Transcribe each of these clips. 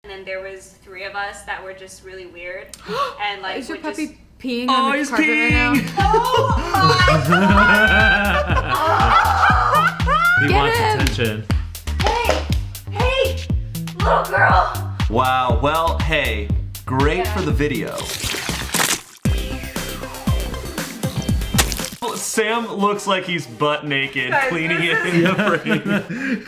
And then there was 3 of us that were just really weird. And like, is your would puppy just... peeing on the carpet right now? Oh my God! He Get wants him. attention. Hey, little girl. Wow, well, hey, great for the video. Sam looks like he's butt naked, Guys, cleaning this it in the frame.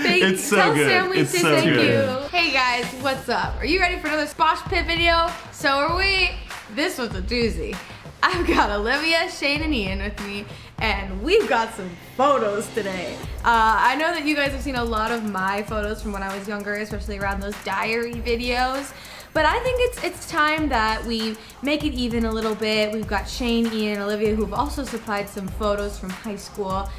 It's so Tell good. Sam we It's say so thank good. you. Hey guys, what's up? Are you ready for another Smosh Pit video? So are we. This was a doozy. I've got Olivia, Shayne, and Ian with me, and we've got some photos today. I know that you guys have seen a lot of my photos from when I was younger, especially around those diary videos. But I think it's time that we make it even a little bit. We've got Shayne, Ian, and Olivia who've also supplied some photos from high school.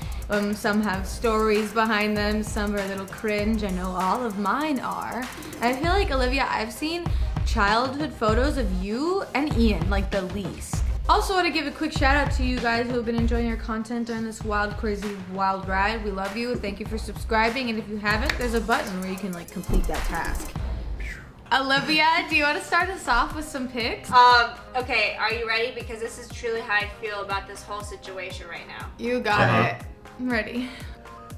Some have stories behind them, some are a little cringe. I know all of mine are. And I feel like, Olivia, I've seen childhood photos of you and Ian, like the least. Also want to give a quick shout out to you guys who have been enjoying our content during this wild, crazy, wild ride. We love you. Thank you for subscribing. And if you haven't, there's a button where you can like complete that task. Olivia, do you want to start us off with some pics? Okay, are you ready? Because this is truly how I feel about this whole situation right now. You got it. I'm ready.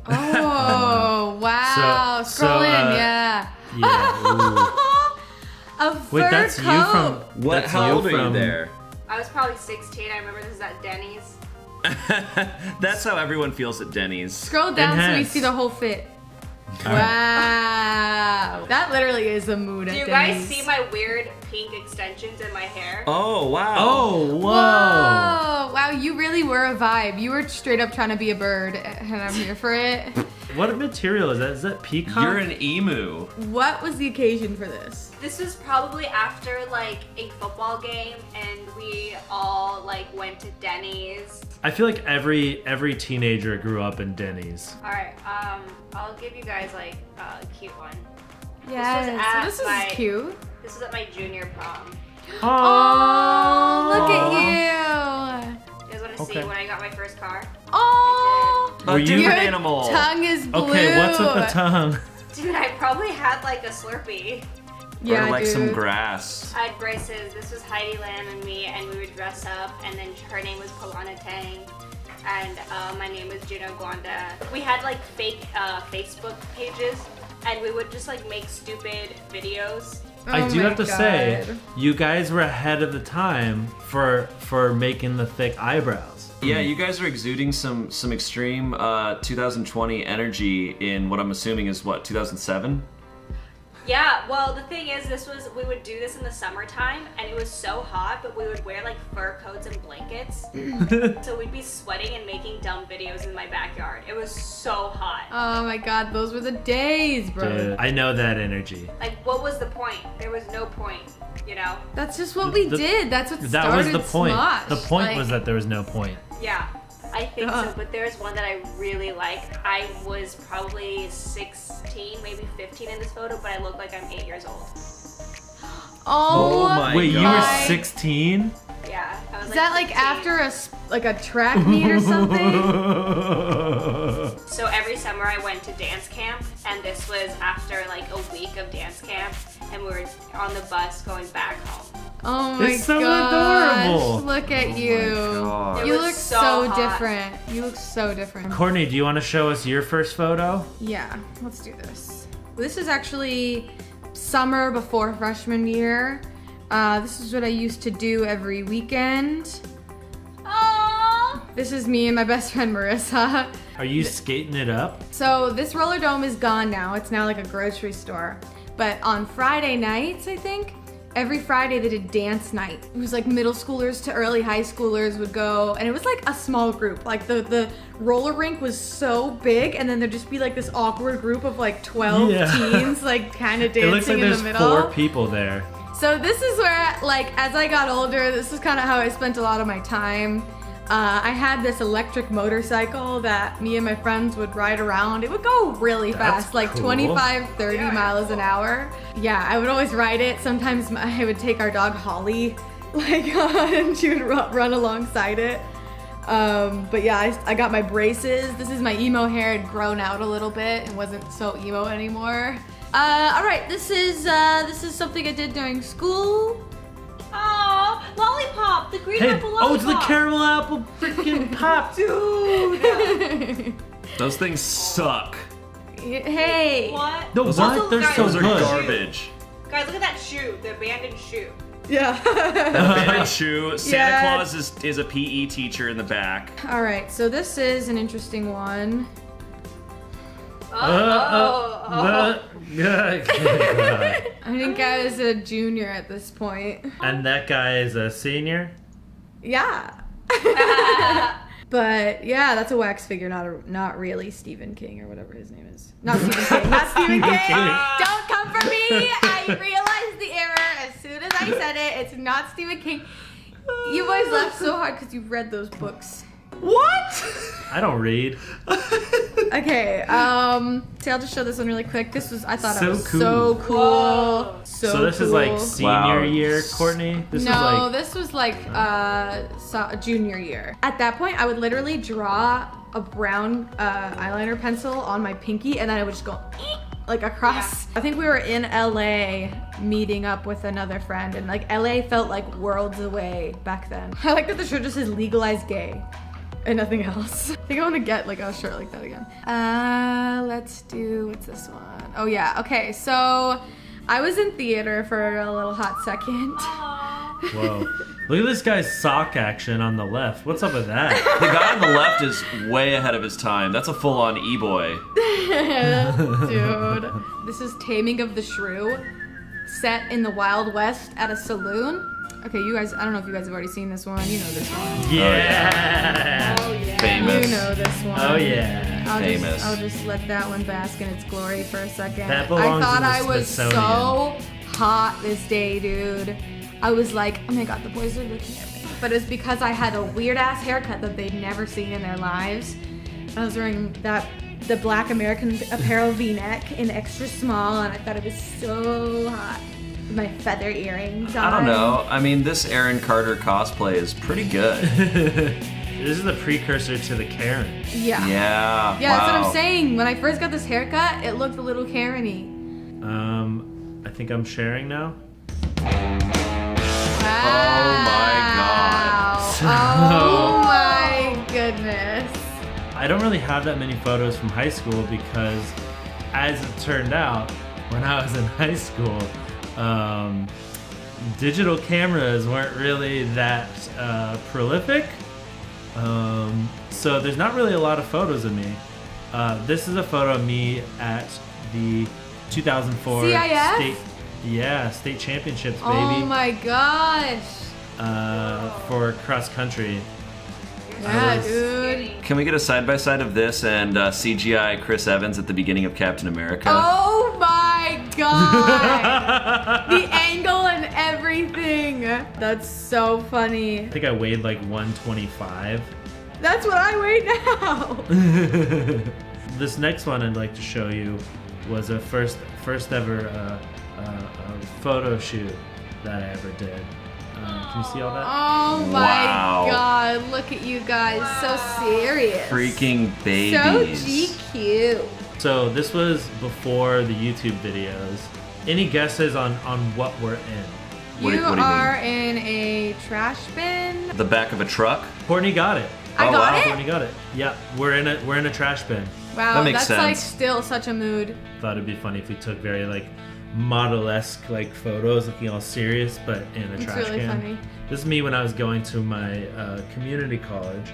Oh, wow. Scroll in, yeah. Yeah. A fur Wait, that's coat. you from. What? That's How you old are you from- there? I was probably 16. I remember this is at Denny's. That's how everyone feels at Denny's. Scroll down so we Enhance. see the whole fit. All right. Wow. That literally is a mood Do at you guys Denny's. see my weird pink extensions in my hair? Oh, wow. Oh, whoa. Whoa. Wow, you really were a vibe. You were straight up trying to be a bird, and I'm here for it. What material is that? Is that peacock? You're an emu. What was the occasion for this? This was probably after like a football game and we all like went to Denny's. I feel like every teenager grew up in Denny's. Alright, I'll give you guys like a cute one. Yes, this is my- cute. This was at my junior prom. Oh, look at you. You guys want to see Okay. when I got my first car? Oh, A Were you- different your animal. tongue is blue. Okay, what's with the tongue? Dude, I probably had like a Slurpee. Yeah, or like dude. some grass. I had braces. This was Heidi Lam and me, and we would dress up, and then her name was Polana Tang, and my name was Juno Gwanda. We had like fake Facebook pages, and we would just like make stupid videos. I Oh do my have to say, God. you guys were ahead of the time for making the thick eyebrows. Yeah, you guys are exuding some extreme 2020 energy in what I'm assuming is what, 2007? Yeah, well, the thing is, we would do this in the summertime, and it was so hot, but we would wear like fur coats and blankets. So we'd be sweating and making dumb videos in my backyard. It was so hot. Oh my God, those were the days, bro. Dude, I know that energy. Like, what was the point? There was no point, you know? That's just what we did. That's what That started was the point. Smosh. The point Like, was that there was no point. Yeah, I think Duh. so, but there's one that I really like. I was probably 16, maybe 15 in this photo, but I look like I'm 8 years old. Oh, Oh my Wait, you were God. 16? Yeah, I was Is that like 15. after a track meet or something? So every summer I went to dance camp, and this was after like a week of dance camp, and we were on the bus going back home. Oh my It's so gosh, adorable. look at you. God. It You was look so so hot. different. You look so different. Courtney, do you want to show us your first photo? Yeah, let's do this. This is actually summer before freshman year. This is what I used to do every weekend. Aww. This is me and my best friend Marissa. Are you skating it up? So this roller dome is gone now. It's now like a grocery store. But on Friday nights, I think, every Friday they did dance night. It was like middle schoolers to early high schoolers would go, and it was like a small group. Like the roller rink was so big, and then there'd just be like this awkward group of like 12 Yeah. teens like kind of It looks dancing like in there's the middle. 4 people there. So this is where, like, as I got older, this is kind of how I spent a lot of my time. I had this electric motorcycle that me and my friends would ride around. It would go really That's fast, like cool. 25, 30 miles an hour. Yeah, I would always ride it. Sometimes I would take our dog Holly, like, and she would run alongside it. But yeah, I got my braces. This is my emo hair. Had grown out a little bit and wasn't so emo anymore. All right, this is something I did during school. Oh, lollipop, the green Hey, apple lollipop. oh, it's the caramel apple freaking pop. Dude. Those things suck. Hey. What? No, Those what? are- They're guys, so Those are good. garbage. Guys, look at that shoe, the abandoned shoe. Yeah. Abandoned shoe. Santa Yeah. Claus is a PE teacher in the back. All right, so this is an interesting one. Yeah. I think I was a junior at this point. And that guy is a senior. Yeah. But yeah, that's a wax figure, not really Stephen King or whatever his name is. Not Stephen King. Not Stephen King. Don't come for me. I realized the error as soon as I said it. It's not Stephen King. You boys laughed so hard because you read those books. What? I don't read. Okay, see, I'll just show this one really quick. This was, I thought it So was cool. so cool. Whoa. So this is like senior Wow. year, Courtney? This No, is like this was like junior year. At that point, I would literally draw a brown eyeliner pencil on my pinky, and then I would just go like across. Yeah. I think we were in LA meeting up with another friend, and like LA felt like worlds away back then. I like that the shirt just says legalized gay and nothing else. I think I want to get like a shirt like that again. Let's do, what's this one? Oh yeah, okay, so I was in theater for a little hot second. whoa. Look at this guy's sock action on the left. What's up with that? The guy on the left is way ahead of his time. That's a full-on e-boy. Dude, this is Taming of the Shrew, set in the Wild West at a saloon. Okay, you guys, I don't know if you guys have already seen this one. You know this one. Yeah. Oh, yeah. Famous. You know this one. Oh yeah. Famous. I'll just let that one bask in its glory for a second. That I belongs thought in the I was so Smithsonian. hot this day, dude. I was like, oh my god, the boys are looking at me. But it was because I had a weird ass haircut that they'd never seen in their lives. I was wearing the black American Apparel V-neck in extra small, and I thought it was so hot. With my feather earrings on. I don't know. I mean, this Aaron Carter cosplay is pretty good. This is the precursor to the Karen. Yeah. Yeah. Yeah, that's what wow. I'm saying. When I first got this haircut, it looked a little Karen-y. I think I'm sharing now. Oh my goodness. I don't really have that many photos from high school because, as it turned out, when I was in high school, digital cameras weren't really that prolific. So there's not really a lot of photos of me. This is a photo of me at the 2004 CIF? state championships, baby. Oh my gosh. For cross country. Yeah, was- dude. Can we get a side-by-side of this and CGI Chris Evans at the beginning of Captain America? Oh my god. The angle and everything. That's so funny. I think I weighed like 125. That's what I weigh now. This next one I'd like to show you was a first ever photo shoot that I ever did. Can you see all that? Oh my Wow. god, look at you guys, so serious. Freaking So babies. GQ. So this was before the YouTube videos. Any guesses on what we're in? What do You you mean? are in a trash bin. The back of a truck? Courtney got it. I Oh, got wow. it? Courtney got it. Yeah, we're in a trash bin. Wow, That makes that's like sense. still such a mood. Thought it'd be funny if we took very like model-esque like photos, looking all serious, but in a It's trash really can. funny. This is me when I was going to my community college.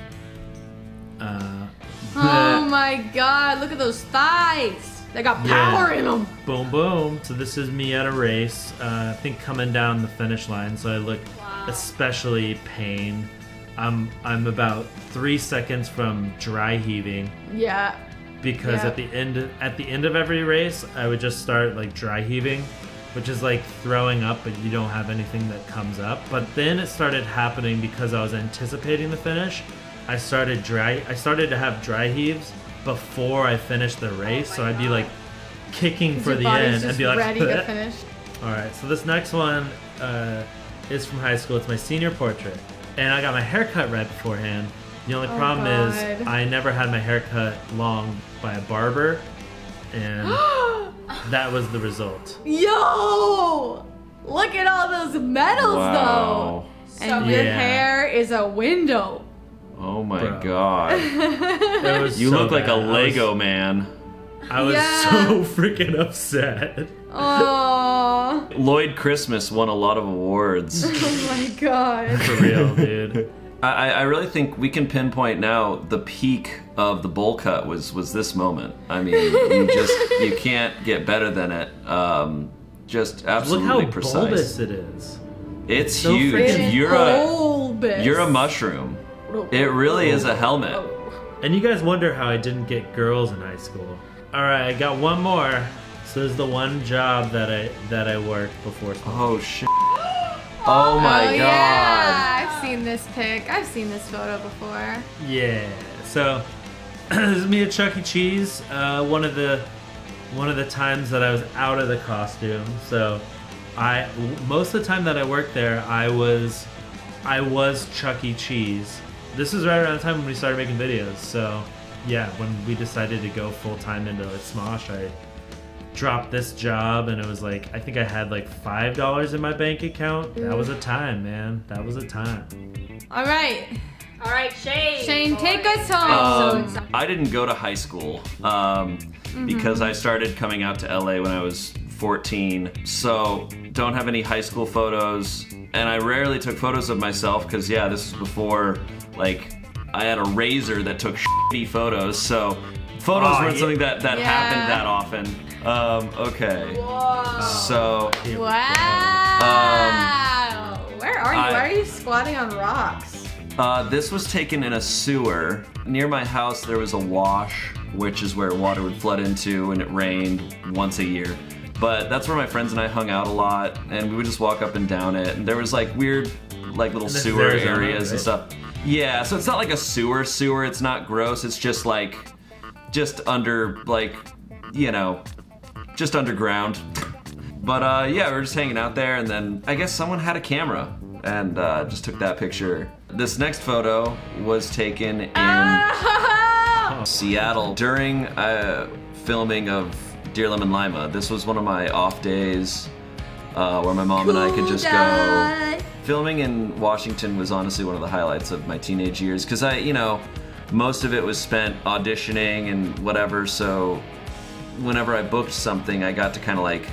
Oh my god, look at those thighs. They got Yeah. power in them. Boom, boom. So this is me at a race. I think coming down the finish line. So I look especially pained. I'm about 3 seconds from dry heaving Yeah. because Yeah. at the end of every race, I would just start like dry heaving, which is like throwing up, but you don't have anything that comes up. But then it started happening because I was anticipating the finish. I started to have dry heaves before I finished the race, so I'd be like kicking for Your the body's end. just I'd be like, ready to finish. all right. So this next one is from high school. It's my senior portrait, and I got my hair cut right beforehand. The only problem is God. I never had my hair cut long by a barber, and that was the result. Yo! Look at all those medals, Wow. though. And your Yeah. hair is a window. Oh my Bro. God. It was You so look like a bad. Lego man. I was Yeah. so freaking upset. Oh, Lloyd Christmas won a lot of awards. oh my God. For real, dude. I really think we can pinpoint now the peak of the bowl cut was this moment. I mean, you can't get better than it. Just Look absolutely how precise. bulbous it is. It's so huge. freaking You're a mushroom. It really is a helmet. And you guys wonder how I didn't get girls in high school. All right, I got one more. So this is the one job that I worked before. Oh shit. Oh my Oh, God. yeah. I've seen this pic. I've seen this photo before. Yeah. So this is me at Chuck E. Cheese. One of the times that I was out of the costume. So most of the time that I worked there, I was Chuck E. Cheese. This was right around the time when we started making videos. So yeah, when we decided to go full time into like Smosh, I dropped this job, and it was like, I think I had like $5 in my bank account. That was a time, man. That was a time. All right. All right, Shayne. Shayne, take us home. I didn't go to high school because I started coming out to LA when I was 14. So don't have any high school photos, and I rarely took photos of myself because this was before like I had a razor that took shitty photos. So photos weren't something that happened that often. Okay. Whoa. So Wow. Where are you? I- Why are you squatting on rocks? this was taken in a sewer. Near my house there was a wash, which is where water would flood into, and it rained once a year. But that's where my friends and I hung out a lot, and we would just walk up and down it. And there was like weird, like little this is sewer Arizona, areas and right? stuff. Yeah, so it's not like a sewer. It's not gross. It's just like, under like, just underground. But we were just hanging out there, and then I guess someone had a camera and just took that picture. This next photo was taken in Seattle during filming of Dear Lemon Lima. This was one of my off days where my mom and I could just go. Filming in Washington was honestly one of the highlights of my teenage years because most of it was spent auditioning and whatever, so whenever I booked something, I got to kind of like,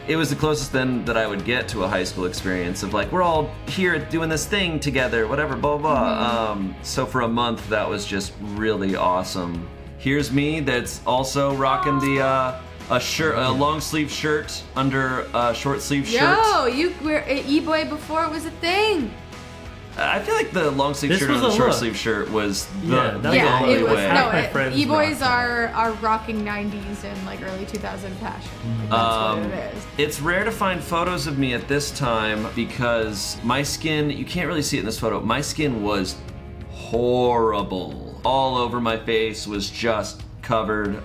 it was the closest then that I would get to a high school experience of like, we're all here doing this thing together, whatever, blah, blah, blah. So for a month, that was just really awesome. Here's me that's also rocking the a long sleeve shirt under a short sleeve shirt. Yo, you were an e-boy before it was a thing. I feel like the long sleeve This shirt was under the a short look. sleeve shirt was Yeah, the that was Yeah, the only it was. way. Half my No, friends e-boys rock are rocking 90s and like early 2000 fashion. That's what it is. It's rare to find photos of me at this time because my skin, you can't really see it in this photo, my skin was horrible. All over my face was just covered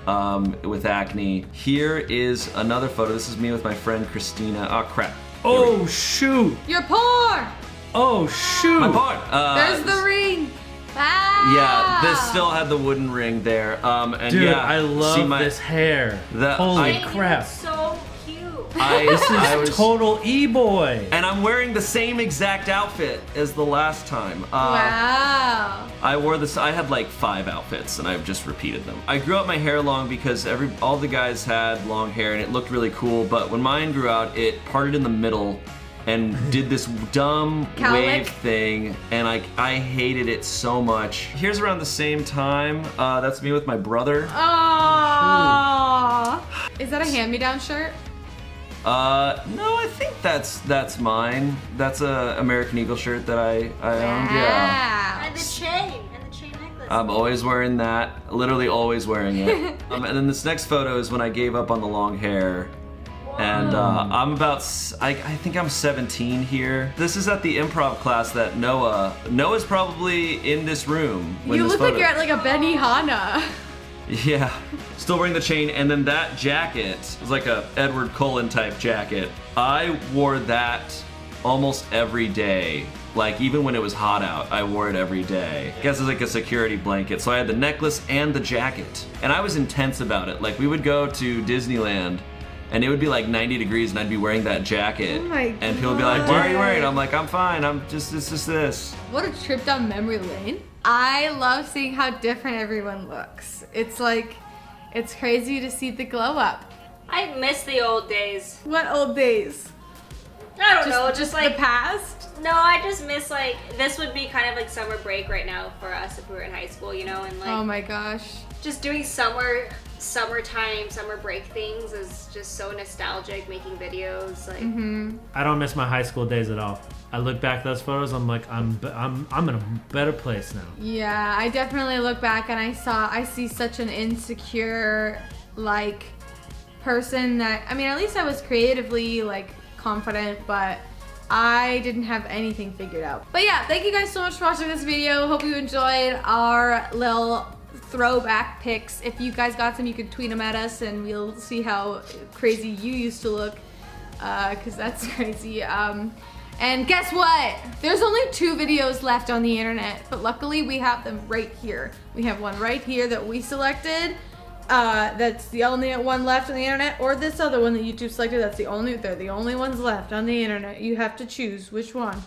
with acne. Here is another photo. This is me with my friend Christina. Oh crap. Oh shoot! You're poor. Oh shoot! My part. There's the ring. Wow. Yeah, this still had the wooden ring there. And Dude, yeah, I love see my, this hair. That- Holy Shayne, you crap! look so cute. I was Total e-boy. and I'm wearing the same exact outfit as the last time. Wow. I wore this. I had like 5 outfits, and I've just repeated them. I grew out my hair long because all the guys had long hair, and it looked really cool. But when mine grew out, it parted in the middle, and did this dumb Cowlick. wave thing, and I hated it so much. Here's around the same time. That's me with my brother. Oh. Is that a hand-me-down shirt? No, I think that's mine. That's a American Eagle shirt that I owned. Yeah. And the chain necklace. I'm always wearing that, literally always wearing it. And then this next photo is when I gave up on the long hair. And I'm I think I'm 17 here. This is at the improv class that Noah's probably in this room when You this look photo. like you're at like a Benihana. Yeah, still wearing the chain, and then that jacket was like a Edward Cullen type jacket. I wore that almost every day Like, even when it was hot out, I wore it every day. I guess it's like a security blanket. So I had the necklace and the jacket. And I was intense about it. Like, we would go to Disneyland and it would be like 90 degrees and I'd be wearing that jacket. Oh my and people would be like, "Why are you wearing it?" I'm like, "I'm fine, it's just this." What a trip down memory lane. I love seeing how different everyone looks. It's like, it's crazy to see the glow up. I miss the old days. What old days? I don't know, just like the past? No, I just miss like this would be kind of like summer break right now for us if we were in high school, you know, and like Oh my gosh. just doing summertime, summer break things is just so nostalgic. Making videos, like I don't miss my high school days at all. I look back at those photos, I'm like, I'm in a better place now. Yeah, I definitely look back and I see such an insecure, like, person that, I mean, at least I was creatively, like, confident, but I didn't have anything figured out. But yeah, thank you guys so much for watching this video. Hope you enjoyed our little throwback pics. If you guys got some, you could tweet them at us and we'll see how crazy you used to look, because that's crazy. And guess what? There's only 2 videos left on the internet, but luckily we have them right here. We have one right here that we selected. That's the only one left on the internet, or this other one that YouTube selected. They're the only ones left on the internet. You have to choose which one.